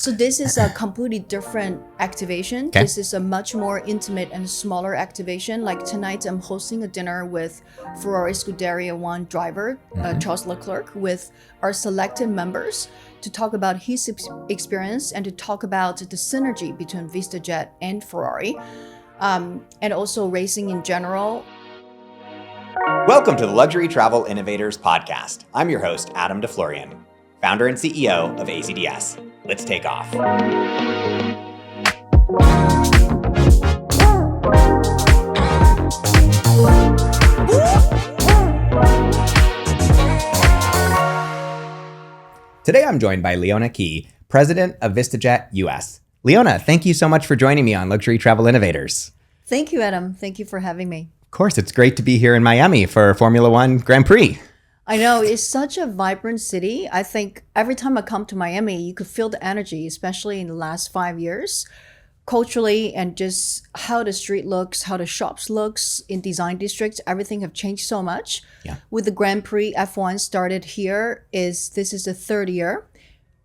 So this is a completely different activation. Okay. This is a much more intimate and smaller activation. Like tonight, I'm hosting a dinner with Ferrari Scuderia 1 driver, Charles Leclerc, with our selected members to talk about his experience and to talk about the synergy between VistaJet and Ferrari, and also racing in general. Welcome to the Luxury Travel Innovators podcast. I'm your host, Adam Deflorian, founder and CEO of AZDS. Let's take off. Today I'm joined by Leonia Qi, president of VistaJet US. Leonia, thank you so much for joining me on Luxury Travel Innovators. Thank you, Adam. Thank you for having me. Of course, it's great to be here in Miami for Formula One Grand Prix. I know, it's such a vibrant city. I think every time I come to Miami, you could feel the energy, especially in the last 5 years, culturally, and just how the street looks, how the shops looks in design districts. Everything have changed so much. Yeah. With the Grand Prix F1 started here, this is the third year.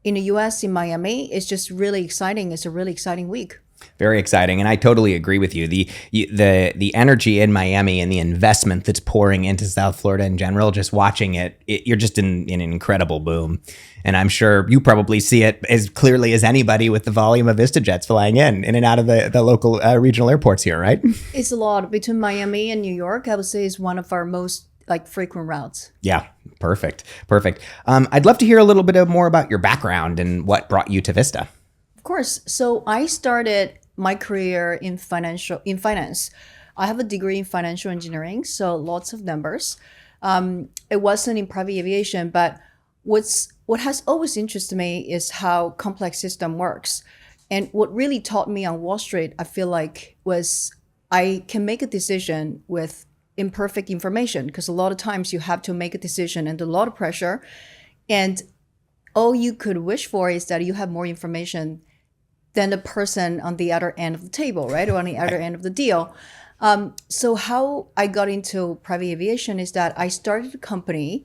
In the US, in Miami, it's just really exciting. It's a really exciting week. Very exciting, and I totally agree with you. The energy in Miami and the investment that's pouring into South Florida in general, just watching it you're just in an incredible boom. And I'm sure you probably see it as clearly as anybody with the volume of VistaJets flying in and out of the local regional airports here, right? It's a lot. Between Miami and New York, I would say is one of our most frequent routes. Yeah, perfect. I'd love to hear a little bit more about your background and what brought you to Vista. Of course. So I started my career in finance. I have a degree in financial engineering, so lots of numbers. It wasn't in private aviation, but what has always interested me is how complex system works. And what really taught me on Wall Street, I feel like, was I can make a decision with imperfect information, because a lot of times you have to make a decision under a lot of pressure. And all you could wish for is that you have more information than the person on the other end of the table, right? Or on the other end of the deal. So how I got into private aviation is that I started a company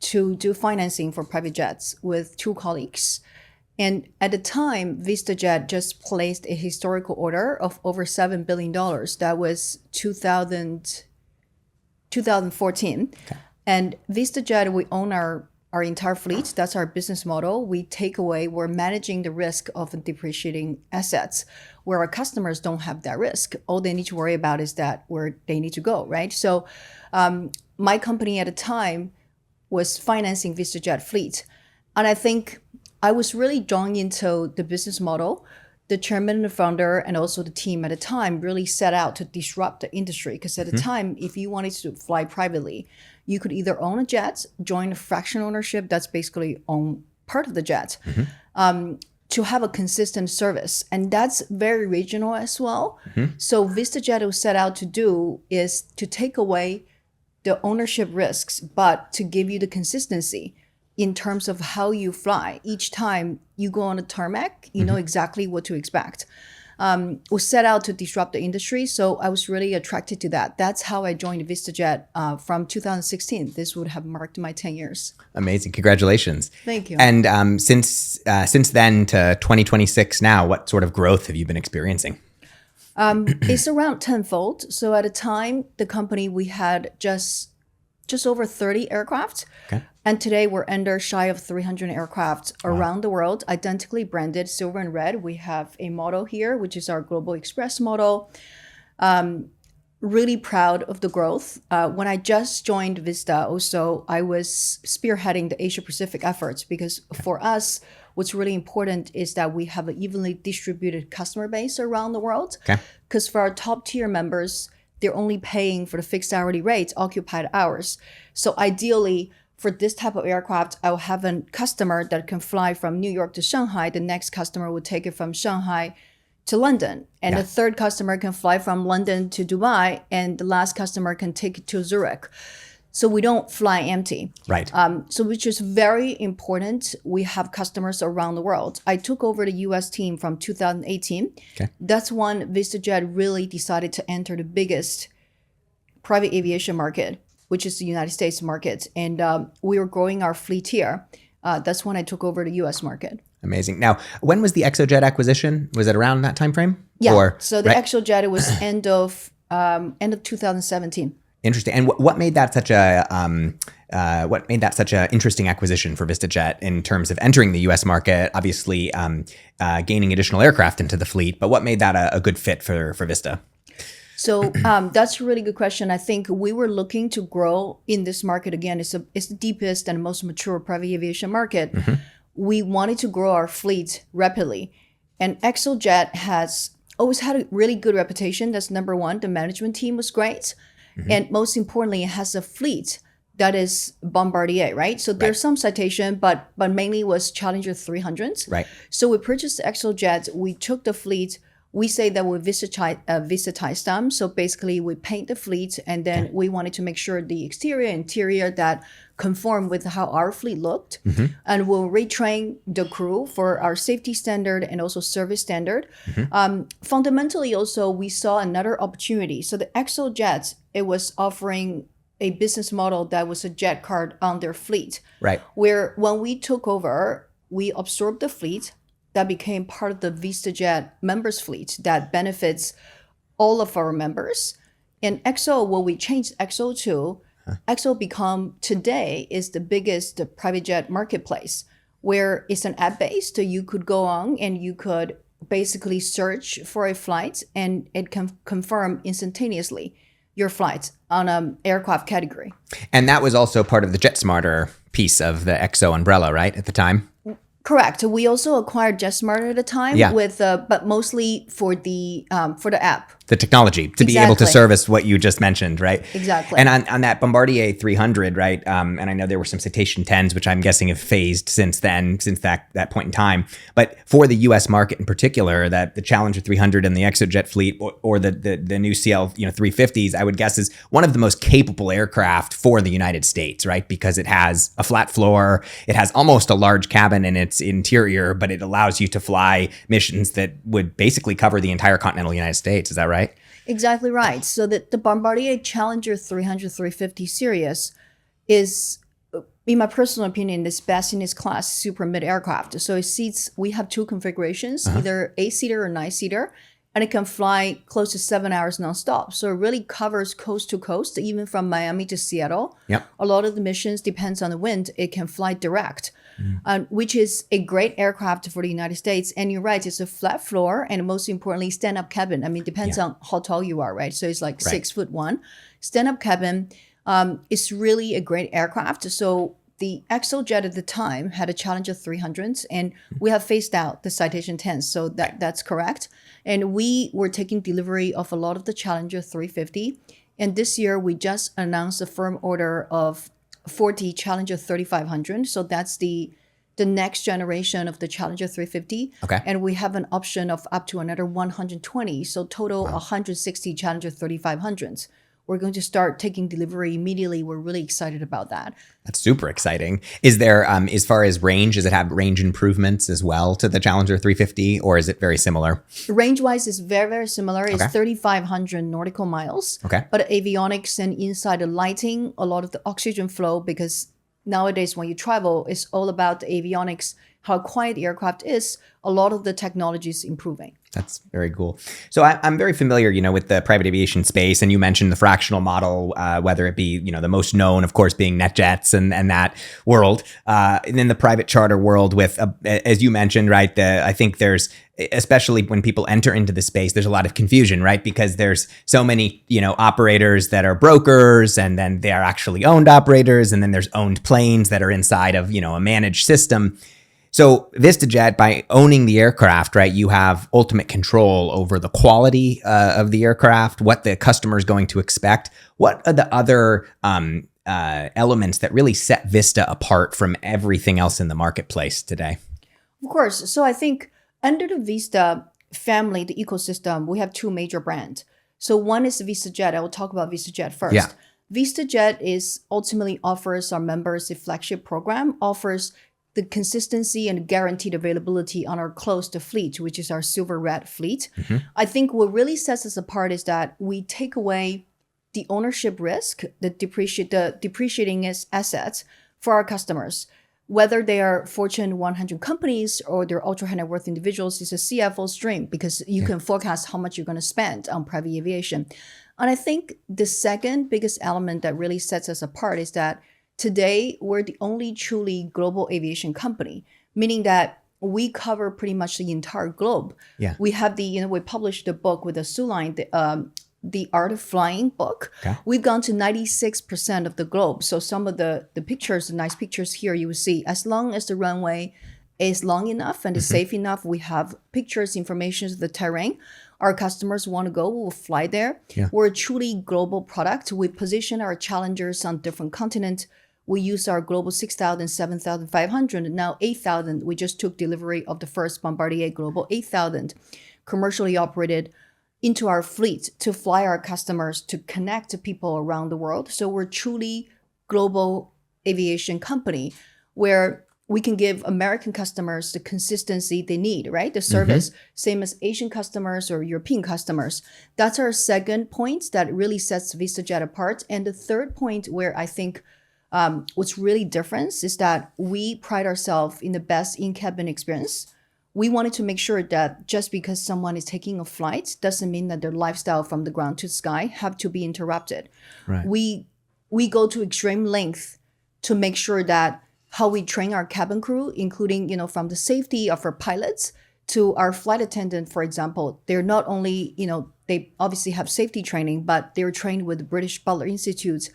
to do financing for private jets with two colleagues. And at the time, VistaJet just placed a historical order of over $7 billion. That was 2014. Okay. And VistaJet, we own our entire fleet. That's our business model. We're managing the risk of depreciating assets where our customers don't have that risk. All they need to worry about is that where they need to go, right? So my company at the time was financing VistaJet fleet. And I think I was really drawn into the business model. The chairman and the founder and also the team at the time really set out to disrupt the industry, because at the time, if you wanted to fly privately, you could either own a jet, join a fractional ownership, that's basically own part of the jet, to have a consistent service. And that's very regional as well. So VistaJet was set out to do is to take away the ownership risks, but to give you the consistency in terms of how you fly. Each time you go on a tarmac, you know exactly what to expect. Was set out to disrupt the industry, so I was really attracted to that. That's how I joined VistaJet from 2016. This would have marked my 10 years. Amazing. Congratulations. Thank you. And since then to 2026 now, what sort of growth have you been experiencing? It's around tenfold. So at a time, the company, we had just over 30 aircraft. Okay. And today we're shy of 300 aircraft around the world, identically branded silver and red. We have a model here, which is our Global Express model. Really proud of the growth. When I just joined Vista, also, I was spearheading the Asia Pacific efforts, because for us, what's really important is that we have an evenly distributed customer base around the world. Because for our top tier members, they're only paying for the fixed hourly rates, occupied hours. So ideally, for this type of aircraft, I'll have a customer that can fly from New York to Shanghai. The next customer would take it from Shanghai to London. And the third customer can fly from London to Dubai. And the last customer can take it to Zurich. So we don't fly empty. Right. So which is very important. We have customers around the world. I took over the US team from 2018. Okay. That's when VistaJet really decided to enter the biggest private aviation market, which is the United States market. And we were growing our fleet here. That's when I took over the US market. Amazing. Now, when was the ExoJet acquisition? Was it around that time frame? Yeah. So the ExoJet, it was end of 2017. Interesting. And what made that such a interesting acquisition for VistaJet in terms of entering the U.S. market? Obviously, gaining additional aircraft into the fleet. But what made that a good fit for Vista? So that's a really good question. I think we were looking to grow in this market again. It's the deepest and most mature private aviation market. We wanted to grow our fleet rapidly, and ExoJet has always had a really good reputation. That's number one. The management team was great. And most importantly, it has a fleet that is Bombardier, right? So there's some citation, but mainly was Challenger 300s. Right. So we purchased ExoJet. We took the fleet. We say that we visitize them. So basically, we paint the fleet, and then we wanted to make sure the exterior, interior that conform with how our fleet looked. And we'll retrain the crew for our safety standard and also service standard. Fundamentally, also, we saw another opportunity. So the ExoJet, it was offering a business model that was a jet card on their fleet. Right. Where when we took over, we absorbed the fleet. That became part of the VistaJet members fleet that benefits all of our members. And EXO, what we changed EXO to, EXO become today is the biggest private jet marketplace, where it's an app based. So you could go on and you could basically search for a flight, and it can confirm instantaneously your flight on an aircraft category. And that was also part of the JetSmarter piece of the EXO umbrella, right, at the time? Correct. We also acquired JetSmarter at the time, with but mostly for the app. The technology to be able to service what you just mentioned, right? Exactly. And on that Bombardier 300, right? And I know there were some Citation 10s, which I'm guessing have phased since then, since that point in time. But for the U.S. market in particular, that the Challenger 300 and the ExoJet fleet, or the new CL 350s, I would guess is one of the most capable aircraft for the United States, right? Because it has a flat floor, it has almost a large cabin in its interior, but it allows you to fly missions that would basically cover the entire continental United States. Is that right? Exactly right. So the Bombardier Challenger 300, 350 series is, in my personal opinion, this best in its class super mid aircraft. So it seats, we have two configurations, either 8-seater or 9-seater, and it can fly close to 7 hours nonstop. So it really covers coast to coast, even from Miami to Seattle. Yep. A lot of the missions depends on the wind. It can fly direct, which is a great aircraft for the United States. And you're right, it's a flat floor, and most importantly, stand-up cabin. I mean, depends on how tall you are, right? So it's like 6'1". Stand-up cabin. It's really a great aircraft. So the ExoJet at the time had a Challenger 300s, and we have phased out the Citation 10s. So that's correct. And we were taking delivery of a lot of the Challenger 350. And this year, we just announced a firm order of 40 Challenger 3500. So that's the next generation of the Challenger 350. Okay. And we have an option of up to another 120. So total 160 Challenger 3500s. We're going to start taking delivery immediately. We're really excited about that. That's super exciting. Is there, as far as range, does it have range improvements as well to the Challenger 350, or is it very similar? Range-wise, it's very, very similar. It's 3,500 nautical miles. Okay. But avionics and inside the lighting, a lot of the oxygen flow, because nowadays when you travel, it's all about the avionics, how quiet the aircraft is. A lot of the technology is improving. That's very cool. So I'm very familiar, with the private aviation space, and you mentioned the fractional model, whether it be, the most known, of course, being NetJets and that world, and then the private charter world with, as you mentioned, right? I think there's, especially when people enter into the space, there's a lot of confusion, right? Because there's so many, operators that are brokers, and then they are actually owned operators, and then there's owned planes that are inside of, a managed system. So VistaJet, by owning the aircraft, right, you have ultimate control over the quality of the aircraft, what the customer is going to expect. What are the other elements that really set Vista apart from everything else in the marketplace today? Of course. So I think under the Vista family, the ecosystem, we have two major brands. So one is VistaJet. I will talk about VistaJet first. Yeah. VistaJet is ultimately offers our members a flagship program, offers the consistency and guaranteed availability on our closed fleet, which is our silver red fleet. I think what really sets us apart is that we take away the ownership risk, the depreciating assets for our customers. whether they are Fortune 100 companies or they're ultra high net worth individuals, it's a CFO's dream because you can forecast how much you're going to spend on private aviation. And I think the second biggest element that really sets us apart is that today we're the only truly global aviation company, meaning that we cover pretty much the entire globe. Yeah. We have we published a book with a Sue line, the Art of Flying book. Okay. We've gone to 96% of the globe. So some of the pictures, the nice pictures here, you will see, as long as the runway is long enough and is safe enough, we have pictures, information of the terrain. Our customers want to go, we'll fly there. Yeah. We're a truly global product. We position our challengers on different continents. We use our global 6,000, 7,500, now 8,000. We just took delivery of the first Bombardier Global 8,000, commercially operated, into our fleet to fly our customers, to connect to people around the world. So we're truly global aviation company where we can give American customers the consistency they need, right? The service, same as Asian customers or European customers. That's our second point that really sets VistaJet apart. And the third point where I think what's really different is that we pride ourselves in the best in-cabin experience. We wanted to make sure that just because someone is taking a flight doesn't mean that their lifestyle from the ground to the sky have to be interrupted. Right. We go to extreme length to make sure that how we train our cabin crew, including, from the safety of our pilots to our flight attendant, for example, they're not only, they obviously have safety training, but they're trained with the British Butler Institute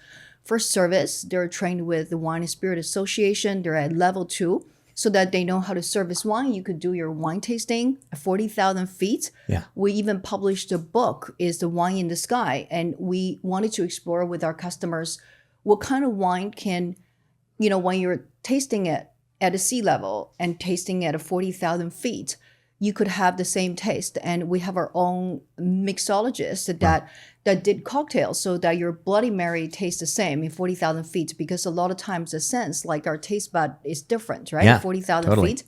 for service. They're trained with the Wine and Spirit Association. They're at level 2. So that they know how to service wine. You could do your wine tasting at 40,000 feet. Yeah. We even published a book, is The Wine in the Sky. And we wanted to explore with our customers what kind of wine can, when you're tasting it at a sea level and tasting at 40,000 feet, you could have the same taste. And we have our own mixologist that did cocktails so that your Bloody Mary tastes the same in 40,000 feet, because a lot of times the sense, like our taste bud is different, right? Yeah, 40,000 totally. feet.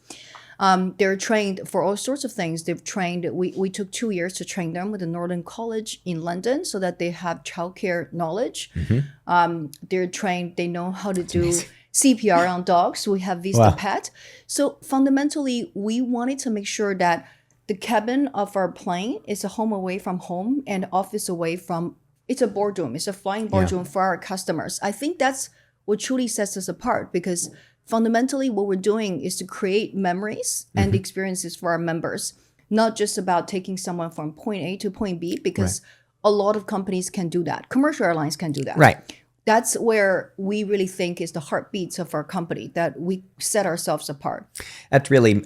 They're trained for all sorts of things. They've trained, we took 2 years to train them with the Northern College in London so that they have childcare knowledge. They're trained, they know how to do CPR on dogs. We have VistaPet. So fundamentally, we wanted to make sure that the cabin of our plane is a home away from home and office away from, it's a boardroom. It's a flying boardroom for our customers. I think that's what truly sets us apart, because fundamentally what we're doing is to create memories and experiences for our members, not just about taking someone from point A to point B, because a lot of companies can do that. Commercial airlines can do that. Right. That's where we really think is the heartbeats of our company, that we set ourselves apart. That's really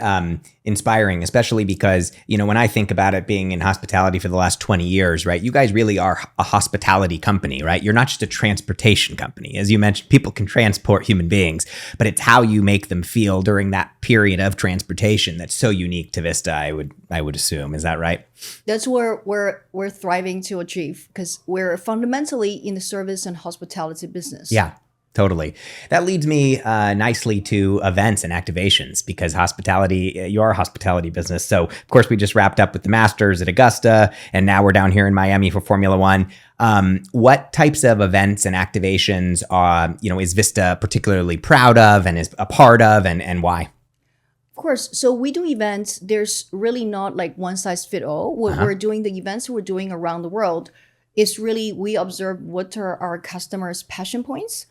inspiring, especially because, when I think about it, being in hospitality for the last 20 years, right, you guys really are a hospitality company, right? You're not just a transportation company. As you mentioned, people can transport human beings, but it's how you make them feel during that period of transportation that's so unique to Vista, I would assume. Is that right? That's where we're thriving to achieve, because we're fundamentally in the service and hospitality business. Yeah, totally. That leads me nicely to events and activations, because hospitality, you are a hospitality business. So of course we just wrapped up with the Masters at Augusta, and now we're down here in Miami for Formula One. What types of events and activations is Vista particularly proud of and is a part of, and why? Of course. So we do events. There's really not like one size fit all. What we're doing, the events we're doing around the world, is really, we observe what are our customers' passion points,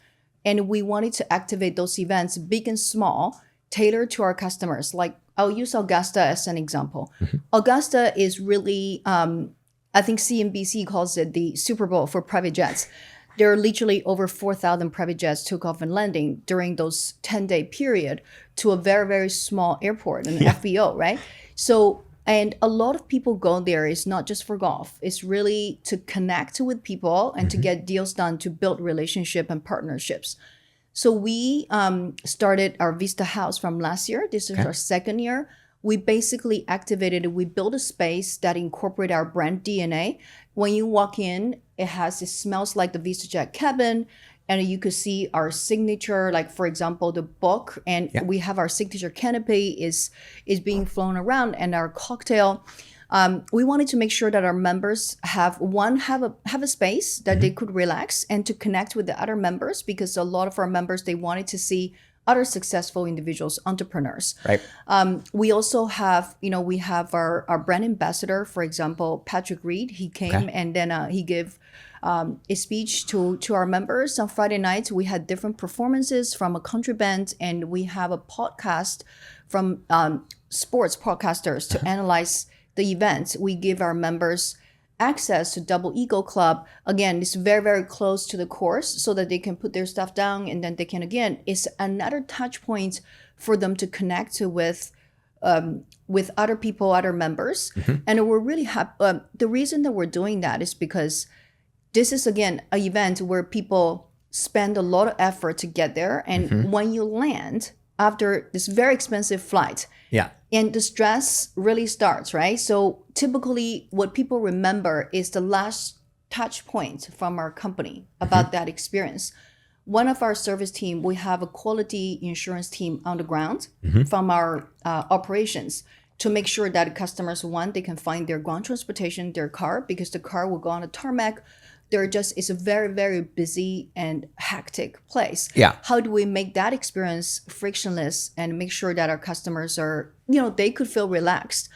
and we wanted to activate those events, big and small, tailored to our customers. Like, I'll use Augusta as an example. Augusta is really, I think CNBC calls it the Super Bowl for private jets. There are literally over 4,000 private jets took off and landing during those 10-day period to a very, very small airport, an FBO, right? So, and a lot of people go there is not just for golf. It's really to connect with people and to get deals done, to build relationship and partnerships. So we started our Vista House from last year. This is our second year. We basically activated it. We built a space that incorporate our brand DNA. When you walk in, it smells like the VistaJet cabin, and you could see our signature, like for example, the book, and we have our signature canopy is being flown around, and our cocktail. We wanted to make sure that our members have a space that they could relax and to connect with the other members, because a lot of our members, they wanted to see other successful individuals, entrepreneurs. Right. We also have, we have our brand ambassador, for example, Patrick Reed. He came and then he gave a speech to our members on Friday nights. We had different performances from a country band, and we have a podcast from sports podcasters to analyze the events. We give our members access to Double Eagle Club. Again, it's very, very close to the course so that they can put their stuff down, and then they can, again, it's another touch point for them to connect with other people, other members. And we're really happy. The reason that we're doing that is because this is, again, an event where people spend a lot of effort to get there. And when you land after this very expensive flight, and the stress really starts, right? So typically what people remember is the last touch point from our company about that experience. One of our service team, we have a quality insurance team on the ground from our operations to make sure that customers, one, they can find their ground transportation, their car, because the car will go on a tarmac. It's a very, very busy and hectic place. How do we make that experience frictionless and make sure that our customers are, they could feel relaxed?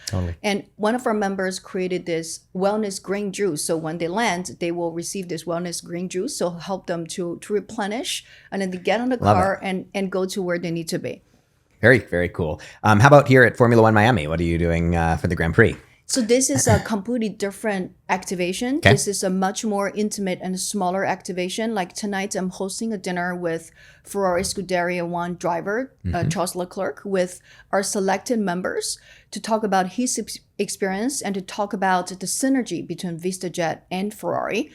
And one of our members created this wellness green juice. So when they land, they will receive this wellness green juice. So help them to replenish, and then they get on the car and go to where they need to be. Very, very cool. How about here at Formula One Miami? What are you doing for the Grand Prix? So this is a completely different activation. This is a much more intimate and smaller activation. Like tonight, I'm hosting a dinner with Ferrari Scuderia 1 driver, Charles Leclerc, with our selected members to talk about his experience and to talk about the synergy between VistaJet and Ferrari,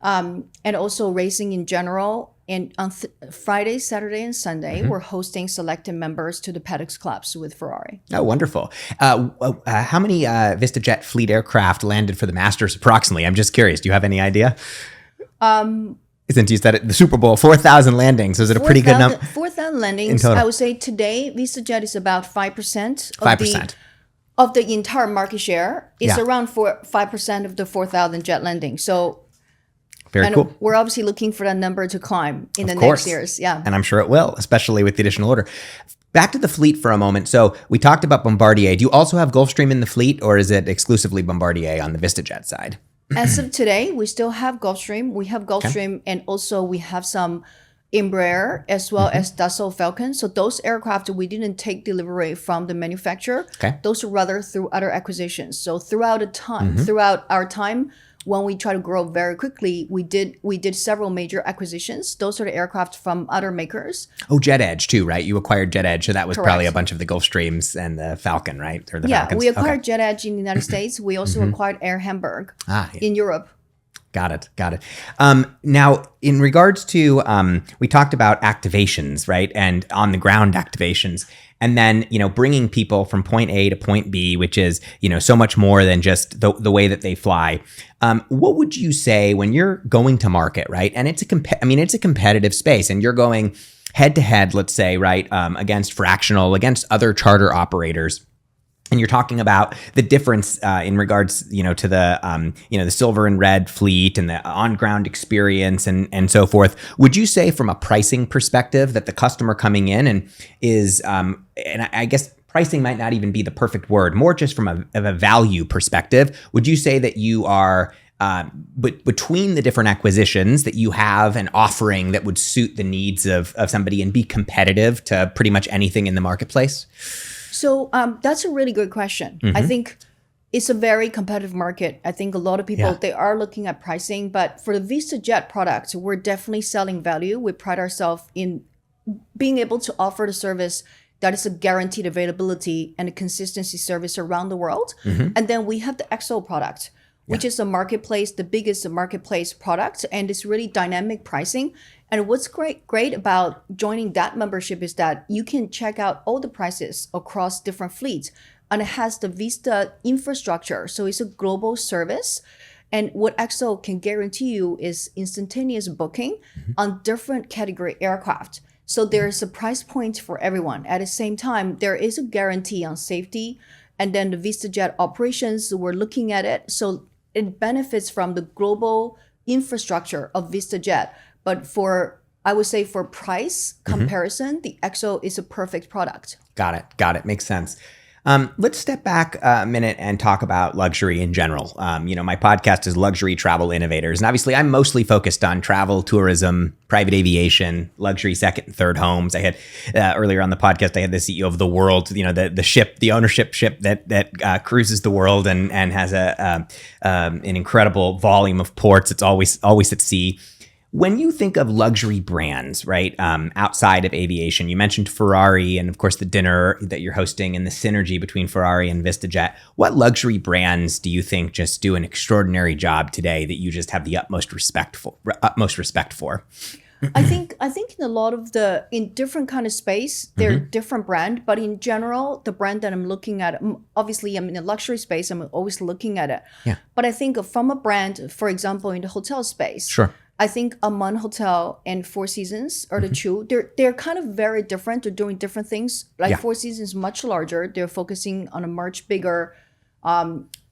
and also racing in general. And on Friday, Saturday, and Sunday, we're hosting selected members to the Paddocks Clubs with Ferrari. Oh, wonderful. How many VistaJet fleet aircraft landed for the Masters approximately? I'm just curious. Do you have any idea? Since you said it, the Super Bowl, 4,000 landings. Is it a pretty good number? 4,000 landings. I would say today, VistaJet is about 5%. 5%. Of the entire market share. It's around 5% of the 4,000 jet landings. So very cool. We're obviously looking for that number to climb in the next years. And I'm sure it will, especially with the additional order. Back to the fleet for a moment. So we talked about Bombardier. Do you also have Gulfstream in the fleet, or is it exclusively Bombardier on the VistaJet side? As of today, we still have Gulfstream. We have Gulfstream, and also we have some Embraer as well as Dassault Falcon. So those aircraft, we didn't take delivery from the manufacturer. Those are rather through other acquisitions. So throughout our time, when we try to grow very quickly, we did several major acquisitions. Those are the aircraft from other makers. Oh, Jet Edge too, right? You acquired Jet Edge, so that was probably a bunch of the Gulfstreams and the Falcon, right? Or the Falcons. We acquired Jet Edge in the United States. We also acquired Air Hamburg in Europe. Got it. Now, in regards to, we talked about activations, right? And on the ground activations. And then, bringing people from point A to point B, which is, so much more than just the way that they fly. What would you say when you're going to market, right? And it's a competitive space, and you're going head to head, let's say, right, against fractional, against other charter operators. And you're talking about the difference in regards, to the, the silver and red fleet and the on-ground experience and so forth. Would you say, from a pricing perspective, that the customer coming in and is, and I guess pricing might not even be the perfect word, more just from a value perspective, would you say that you are between the different acquisitions, that you have an offering that would suit the needs of somebody and be competitive to pretty much anything in the marketplace? So that's a really good question. I think it's a very competitive market. I think a lot of people, they are looking at pricing, but for the VistaJet product, we're definitely selling value. We pride ourselves in being able to offer the service that is a guaranteed availability and a consistency service around the world. And then we have the XO product, which is a marketplace, the biggest marketplace product, and it's really dynamic pricing. And what's great about joining that membership is that you can check out all the prices across different fleets, and it has the Vista infrastructure. So it's a global service. And what XO can guarantee you is instantaneous booking on different category aircraft. So there's a price point for everyone. At the same time, there is a guarantee on safety. And then the VistaJet operations, we're looking at it. So it benefits from the global infrastructure of VistaJet. But for I would say for price comparison, the XO is a perfect product. Got it. Makes sense. Let's step back a minute and talk about luxury in general. My podcast is Luxury Travel Innovators. And obviously, I'm mostly focused on travel, tourism, private aviation, luxury second and third homes. I had earlier on the podcast, I had the CEO of the World, the ship, the ownership ship that cruises the world and has an incredible volume of ports. It's always at sea. When you think of luxury brands, right, outside of aviation, you mentioned Ferrari and, of course, the dinner that you're hosting and the synergy between Ferrari and VistaJet. What luxury brands do you think just do an extraordinary job today that you just have the utmost respect for? I think in a lot of in different kind of space, they're different brand, but in general, the brand that I'm looking at, obviously I'm in a luxury space, I'm always looking at it. Yeah. But I think from a brand, for example, in the hotel space, Sure. I think Aman Hotel and Four Seasons are the two. They're kind of very different. They're doing different things. Like Four Seasons, much larger. They're focusing on a much bigger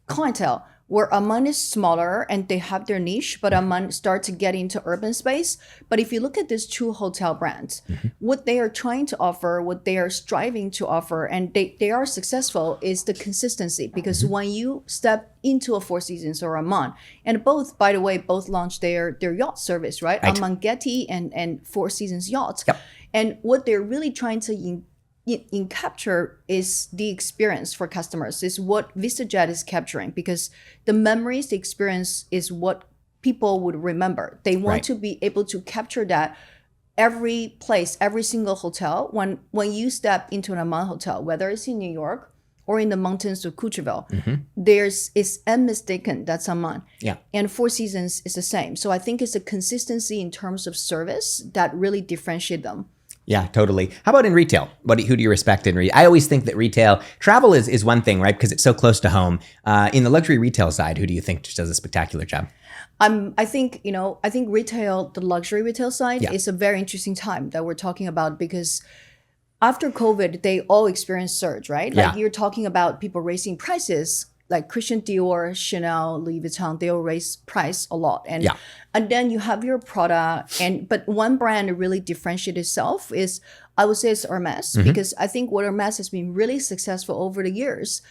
clientele. Where Aman is smaller and they have their niche, but Aman starts to get into urban space. But if you look at these two hotel brands, what they are trying to offer, what they are striving to offer, and they are successful, is the consistency. Because when you step into a Four Seasons or Aman, and both, by the way, both launched their yacht service, right? Aman Getty and Four Seasons Yachts. Yep. And what they're really trying to capture is the experience for customers, is what VistaJet is capturing, because the memories, the experience is what people would remember. They want to be able to capture that every place, every single hotel. When you step into an Aman hotel, whether it's in New York or in the mountains of Courchevel, it's unmistaken that's Aman. Yeah. And Four Seasons is the same. So I think it's a consistency in terms of service that really differentiate them. Yeah, totally. How about in retail? Who do you respect in retail? I always think that retail, travel is one thing, right? Because it's so close to home. In the luxury retail side, who do you think just does a spectacular job? I think retail, the luxury retail side is a very interesting time that we're talking about, because after COVID, they all experienced surge, right? Like you're talking about people raising prices, like Christian Dior, Chanel, Louis Vuitton, they all raise price a lot. And then you have your Prada, but one brand that really differentiates itself is, I would say, it's Hermes, because I think what Hermes has been really successful over the years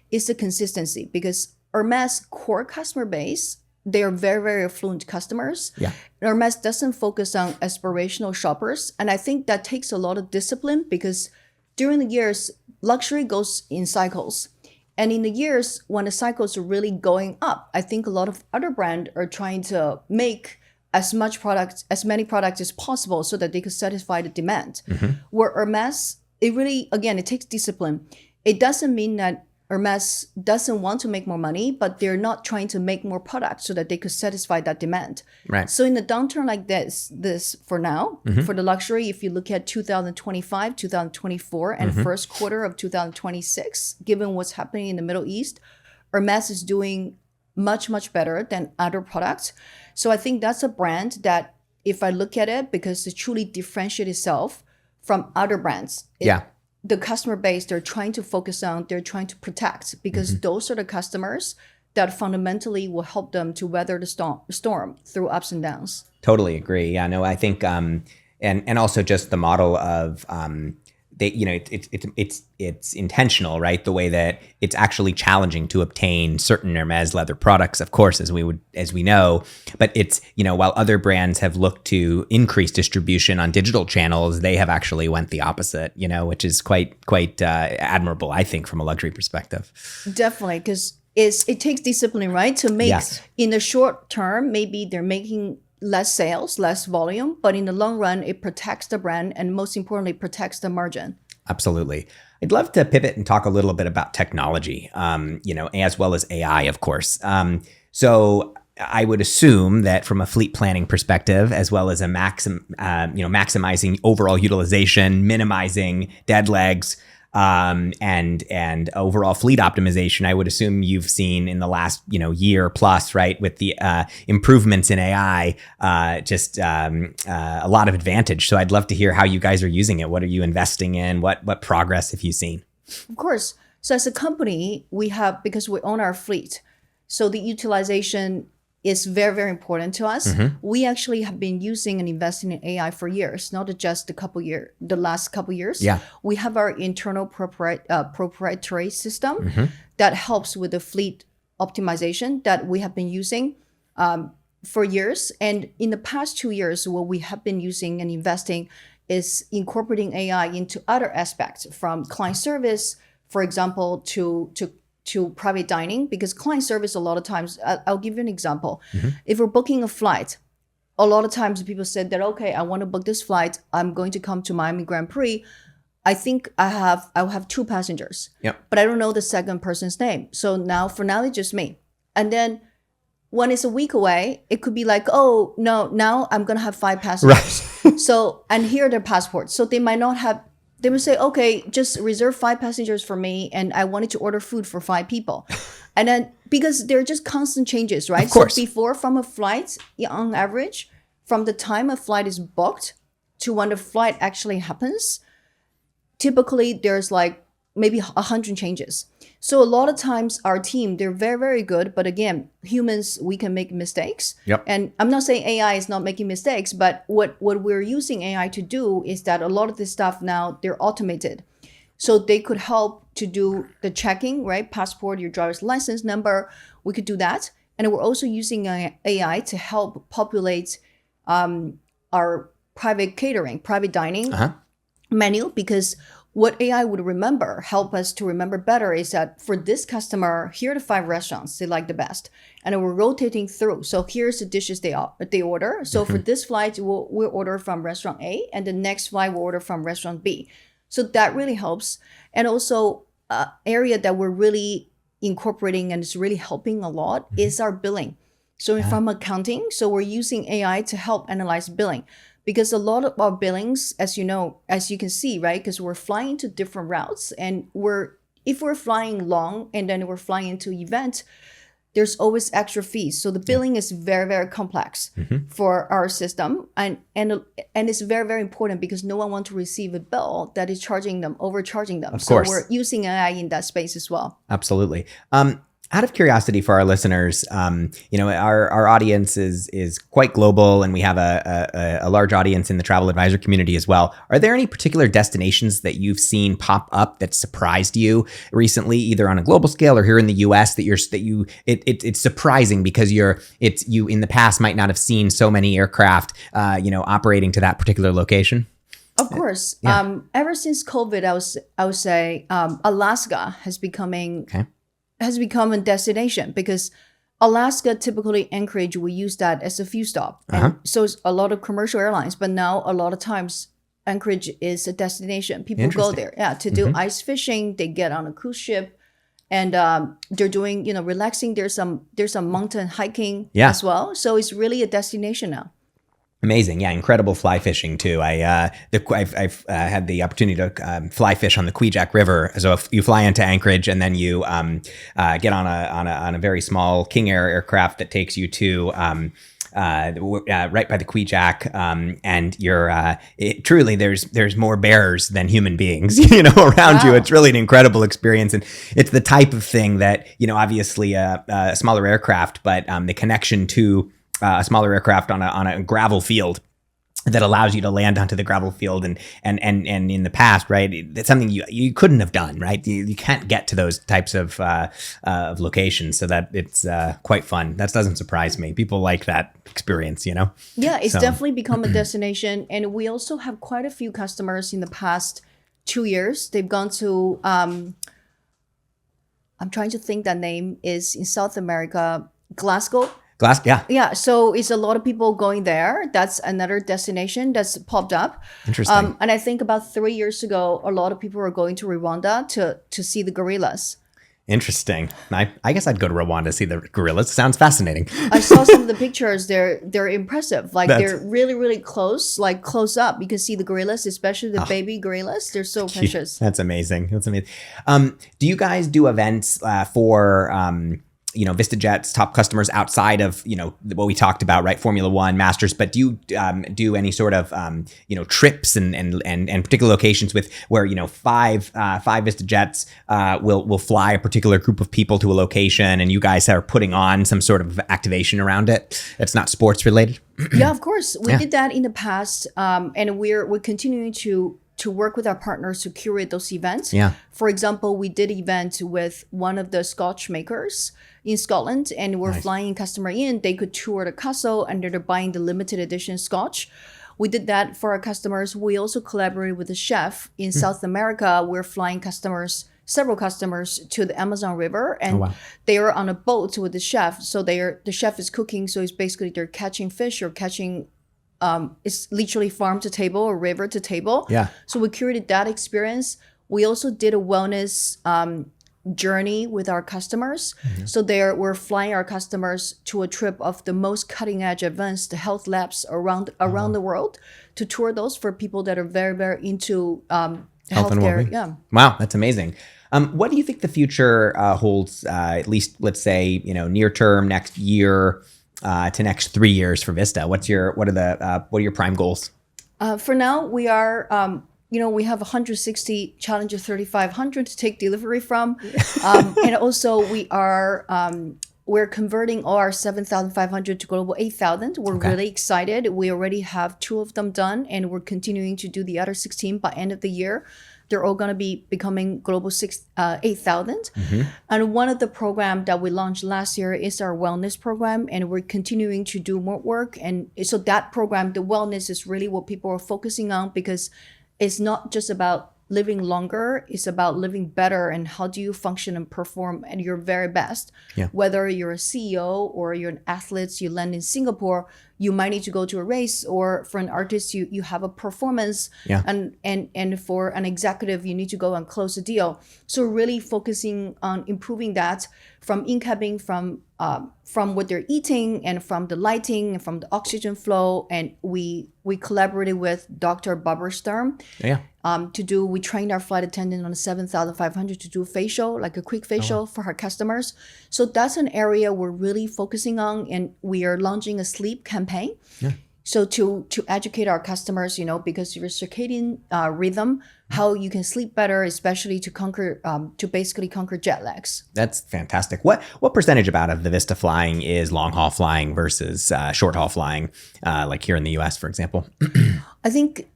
is the consistency, because Hermes core customer base, they are very, very affluent customers. Yeah. Hermes doesn't focus on aspirational shoppers. And I think that takes a lot of discipline, because during the years, luxury goes in cycles. And in the years when the cycles are really going up, I think a lot of other brands are trying to make as many products as possible so that they could satisfy the demand. Where Hermes, it takes discipline. It doesn't mean that Hermes doesn't want to make more money, but they're not trying to make more products so that they could satisfy that demand. Right. So in a downturn like this for now, for the luxury, if you look at 2025, 2024, and first quarter of 2026, given what's happening in the Middle East, Hermes is doing much, much better than other products. So I think that's a brand that, if I look at it, because it truly differentiates itself from other brands. The customer base they're trying to focus on, they're trying to protect, because those are the customers that fundamentally will help them to weather the storm through ups and downs. Totally agree. Yeah, no, I think, and also just the model of, it's intentional, right? The way that it's actually challenging to obtain certain Hermes leather products, of course, as we know, but it's, while other brands have looked to increase distribution on digital channels, they have actually went the opposite, which is quite admirable, I think, from a luxury perspective. Definitely, because it takes discipline, right? To make, in the short term, maybe they're making less sales, less volume, but in the long run, it protects the brand and, most importantly, protects the margin. Absolutely. I'd love to pivot and talk a little bit about technology, as well as AI, of course. So I would assume that from a fleet planning perspective, as well as a maximizing overall utilization, minimizing dead legs, and overall fleet optimization, I would assume you've seen in the last, year plus, right, with the improvements in AI, a lot of advantage. So I'd love to hear how you guys are using it. What are you investing in? What progress have you seen? Of course. So as a company, we have, because we own our fleet, so the utilization is very, very important to us. We actually have been using and investing in AI for years, not just the last couple years. Yeah. We have our internal proprietary system that helps with the fleet optimization that we have been using for years. And in the past 2 years, what we have been using and investing is incorporating AI into other aspects, from client service, for example, to private dining, because client service, a lot of times, I'll give you an example. If we're booking a flight, a lot of times people said that, okay, I want to book this flight. I'm going to come to Miami Grand Prix. I think I'll have 2 passengers, but I don't know the second person's name. So now it's just me. And then when it's a week away, it could be like, oh, no, now I'm going to have 5 passengers. Right. So, and here are their passports. So they might not have, they would say, okay, just reserve 5 passengers for me. And I wanted to order food for 5 people. And then, because they're just constant changes, right? Of course. So before, from a flight, on average, from the time a flight is booked to when the flight actually happens, typically there's like maybe 100 changes. So a lot of times our team, they're very, very good. But again, humans, we can make mistakes. And I'm not saying AI is not making mistakes, but what we're using AI to do is that a lot of this stuff now, they're automated. So they could help to do the checking, right? Passport, your driver's license number, we could do that. And we're also using AI to help populate our private catering, private dining menu, because what AI would help us to remember better, is that for this customer, here are the 5 restaurants they like the best. And we're rotating through. So here's the dishes they order. So for this flight, we'll order from restaurant A, and the next flight we'll order from restaurant B. So that really helps. And also area that we're really incorporating and is really helping a lot is our billing. So from accounting, so we're using AI to help analyze billing. Because a lot of our billings, as you know, as you can see, right? Because we're flying to different routes, and if we're flying long and then we're flying into event, there's always extra fees. So the billing is very, very complex for our system, and it's very, very important, because no one wants to receive a bill that is overcharging them. Of course. So we're using AI in that space as well. Absolutely. Out of curiosity for our listeners, our audience is quite global, and we have a large audience in the travel advisor community as well. Are there any particular destinations that you've seen pop up that surprised you recently, either on a global scale or here in the US, it's surprising because you in the past might not have seen so many aircraft, operating to that particular location? Of course. Ever since COVID, I would say Alaska has become a destination, because Alaska, typically Anchorage, we use that as a fuel stop. And so it's a lot of commercial airlines, but now a lot of times Anchorage is a destination. People go there to do ice fishing. They get on a cruise ship, and they're doing, relaxing. There's some mountain hiking as well. So it's really a destination now. Amazing. Yeah. Incredible fly fishing too. I've had the opportunity to fly fish on the Kvichak River. So if you fly into Anchorage and then you get on a very small King Air aircraft that takes you to right by the Kvichak, and you're truly there's more bears than human beings, around you. It's really an incredible experience, and it's the type of thing that obviously a smaller aircraft, but the connection to a smaller aircraft on a gravel field that allows you to land onto the gravel field, and in the past, right, it's something you couldn't have done, right? You can't get to those types of locations, so that it's quite fun. That doesn't surprise me. People like that experience, Yeah, it's definitely become a destination, and we also have quite a few customers in the past 2 years. They've gone to I'm trying to think, that name is in South America, Glasgow. Yeah. So it's a lot of people going there. That's another destination that's popped up. Interesting. And I think about 3 years ago, a lot of people were going to Rwanda to see the gorillas. Interesting. I guess I'd go to Rwanda to see the gorillas. Sounds fascinating. I saw some of the pictures. They're impressive. They're really, really close, close up. You can see the gorillas, especially the baby gorillas. They're so precious. That's amazing. Do you guys do events for VistaJet's top customers outside of, what we talked about, right? Formula One, Masters, but do you do any sort of, trips and particular locations with where, five VistaJets will fly a particular group of people to a location and you guys are putting on some sort of activation around it that's not sports related? Yeah, of course. We did that in the past, and we're continuing to work with our partners to curate those events. Yeah. For example, we did event with one of the Scotch makers in Scotland, and we're flying customer in. They could tour the castle, and they're buying the limited edition Scotch. We did that for our customers. We also collaborated with a chef in South America. We're flying several customers to the Amazon River, and they are on a boat with the chef. So the chef is cooking. So it's basically they're catching fish or catching, it's literally farm to table or river to table. Yeah. So we curated that experience. We also did a wellness journey with our customers. So we're flying our customers to a trip of the most cutting edge advanced health labs around the world to tour those for people that are very, very into health healthcare. and well-being. Yeah. Wow, that's amazing. What do you think the future holds, at least let's say, near term, next year to next 3 years for Vista? What are your prime goals? For now, we are, we have 160 Challenger 3500 to take delivery from. And also we're converting all our 7,500 to Global 8,000. We're really excited. We already have 2 of them done, and we're continuing to do the other 16 by end of the year. They're all going to be becoming Global 8,000. And one of the programs that we launched last year is our wellness program, and we're continuing to do more work. And so that program, the wellness, is really what people are focusing on, because it's not just about living longer, it's about living better, and how do you function and perform at your very best. Whether you're a CEO or you're an athlete, you land in Singapore, you might need to go to a race, or for an artist, you have a performance, and for an executive, you need to go and close a deal. So really focusing on improving that from in-cabin, from what they're eating, and from the lighting, and from the oxygen flow. And we collaborated with Dr. Barbara Sturm. We trained our flight attendant on the 7,500 to do facial, like a quick facial for her customers. So that's an area we're really focusing on, and we are launching a sleep campaign. So to educate our customers, because your circadian rhythm, how you can sleep better, especially to basically conquer jet lags. That's fantastic. What percentage of the Vista flying is long haul flying versus short haul flying, like here in the US, for example? I think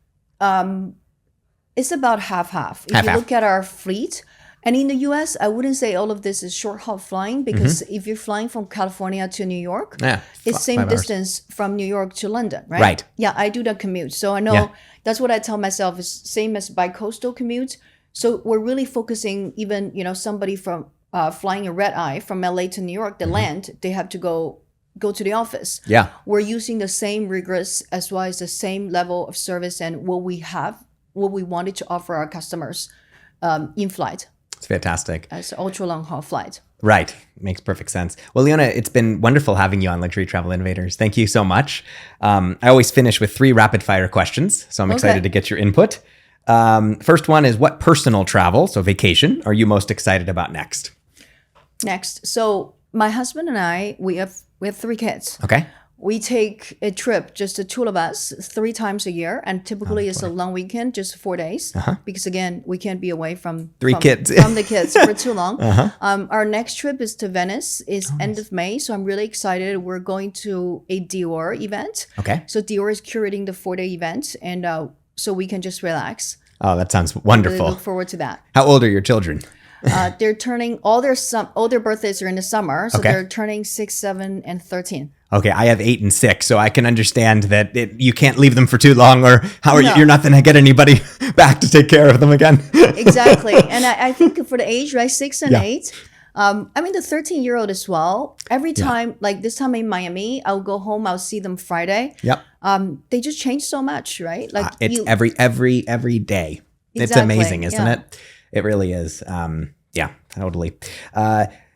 it's about half-half. If you look at our fleet, and in the US, I wouldn't say all of this is short haul flying, because if you're flying from California to New York, it's same distance from New York to London, right? Right. Yeah, I do that commute. So I know that's what I tell myself is same as bi-coastal commute. So we're really focusing, even, somebody from flying a red eye from LA to New York, they land, they have to go to the office. We're using the same rigorous as well as the same level of service and what we wanted to offer our customers in flight. It's fantastic. As ultra long haul flight. Right. Makes perfect sense. Well, Leonia, it's been wonderful having you on Luxury Travel Innovators. Thank you so much. I always finish with 3 rapid fire questions, so I'm excited to get your input. First one is, what personal travel, so vacation, are you most excited about next? So my husband and I, we have 3 kids. Okay. We take a trip, just the 2 of us, 3 times a year, and typically it's a long weekend, just 4 days, because again, we can't be away from the kids for too long. Our next trip is to Venice, end of May, so I'm really excited. We're going to a Dior event. Okay. So Dior is curating the 4-day event, and so we can just relax. Oh, that sounds wonderful. Really look forward to that. How old are your children? They're turning all their birthdays are in the summer, so they're turning 6, 7, and 13. Okay, I have 8 and 6, so I can understand that you can't leave them for too long, or you're not going to get anybody back to take care of them again. Exactly, and I think for the age, right, 6 and 8. The 13-year-old as well. Every time, like this time in Miami, I'll go home. I'll see them Friday. They just change so much, right? Like it's every day. It's amazing, isn't it? It really is. Totally.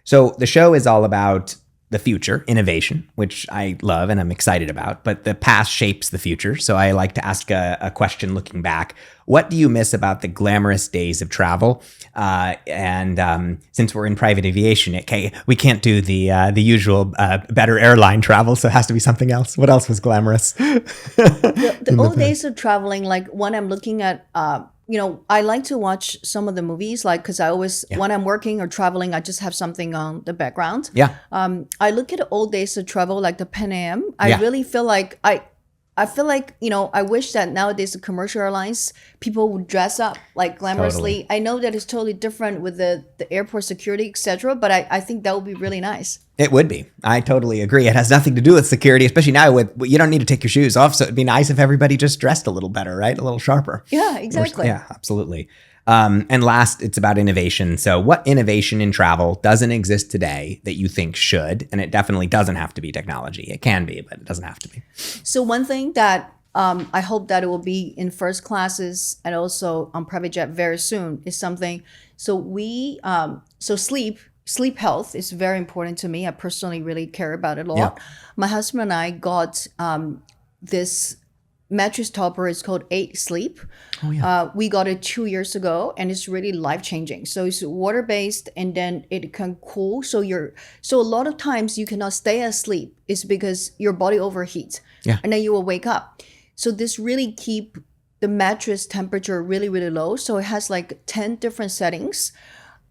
So the show is all about the future, innovation, which I love and I'm excited about, but the past shapes the future. So I like to ask a question looking back. What do you miss about the glamorous days of travel? And since we're in private aviation, we can't do the usual better airline travel, so it has to be something else. What else was glamorous? The old days of traveling, like when I'm looking at I like to watch some of the movies, like, because I always, when I'm working or traveling, I just have something on the background. Yeah. I look at old days of travel, like the Pan Am. I really feel like I feel like, I wish that nowadays the commercial airlines, people would dress up like glamorously. Totally. I know that it's totally different with the airport security, etc., but I think that would be really nice. It would be. I totally agree. It has nothing to do with security, especially now with you don't need to take your shoes off. So it'd be nice if everybody just dressed a little better, right? A little sharper. Yeah, exactly. Yeah, absolutely. And last, it's about innovation. So what innovation in travel doesn't exist today that you think should? And it definitely doesn't have to be technology. It can be, but it doesn't have to be. So one thing that I hope that it will be in first classes and also on private jet very soon is something. So sleep health is very important to me. I personally really care about it a lot. Yeah. My husband and I got this mattress topper. It's called 8 Sleep. Oh, yeah. We got it 2 years ago, and it's really life-changing. So it's water-based, and then it can cool. So a lot of times you cannot stay asleep. It's because your body overheats. Yeah. And then you will wake up. So this really keep the mattress temperature really, really low. So it has like 10 different settings.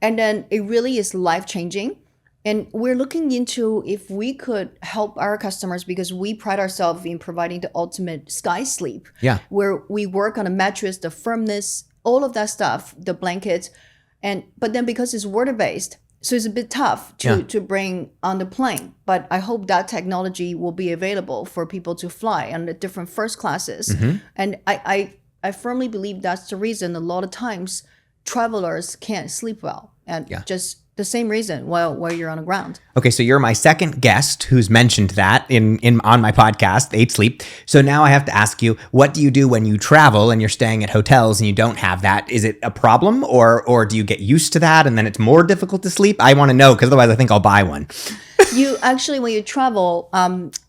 And then it really is life-changing. And we're looking into if we could help our customers, because we pride ourselves in providing the ultimate sky sleep. Yeah. Where we work on a mattress, the firmness, all of that stuff, the blanket. But then because it's water-based, so it's a bit tough to bring on the plane. But I hope that technology will be available for people to fly on the different first classes. Mm-hmm. And I firmly believe that's the reason a lot of times travelers can't sleep well. And just the same reason while you're on the ground. Okay, so you're my second guest who's mentioned that on my podcast, 8 Sleep. So now I have to ask you, what do you do when you travel and you're staying at hotels and you don't have that? Is it a problem, or do you get used to that and then it's more difficult to sleep? I want to know, because otherwise I think I'll buy one. You actually, when you travel,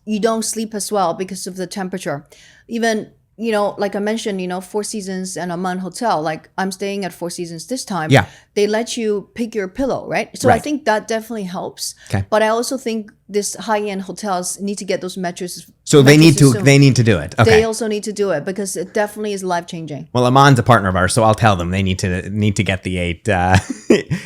you don't sleep as well because of the temperature. Even like I mentioned, Four Seasons and Aman Hotel, like I'm staying at Four Seasons this time. Yeah. They let you pick your pillow, right? So I think that definitely helps. Okay. But I also think this high-end hotels need to get those mattresses. So they need to do it. Okay. They also need to do it because it definitely is life-changing. Well, Aman's a partner of ours, so I'll tell them they need to get the 8 Yes,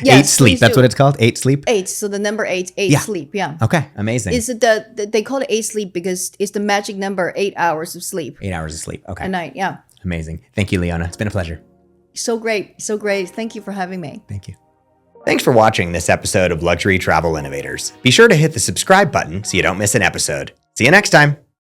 8 Sleep. That's do. what it's called, 8 Sleep. 8. So the number 8 Sleep. Yeah. Okay, amazing. Is it they call it 8 Sleep because it's the magic number, 8 hours of sleep. 8 hours of sleep. Okay. A night. Yeah. Amazing. Thank you, Leona. It's been a pleasure. So great. So great. Thank you for having me. Thank you. Thanks for watching this episode of Luxury Travel Innovators. Be sure to hit the subscribe button so you don't miss an episode. See you next time.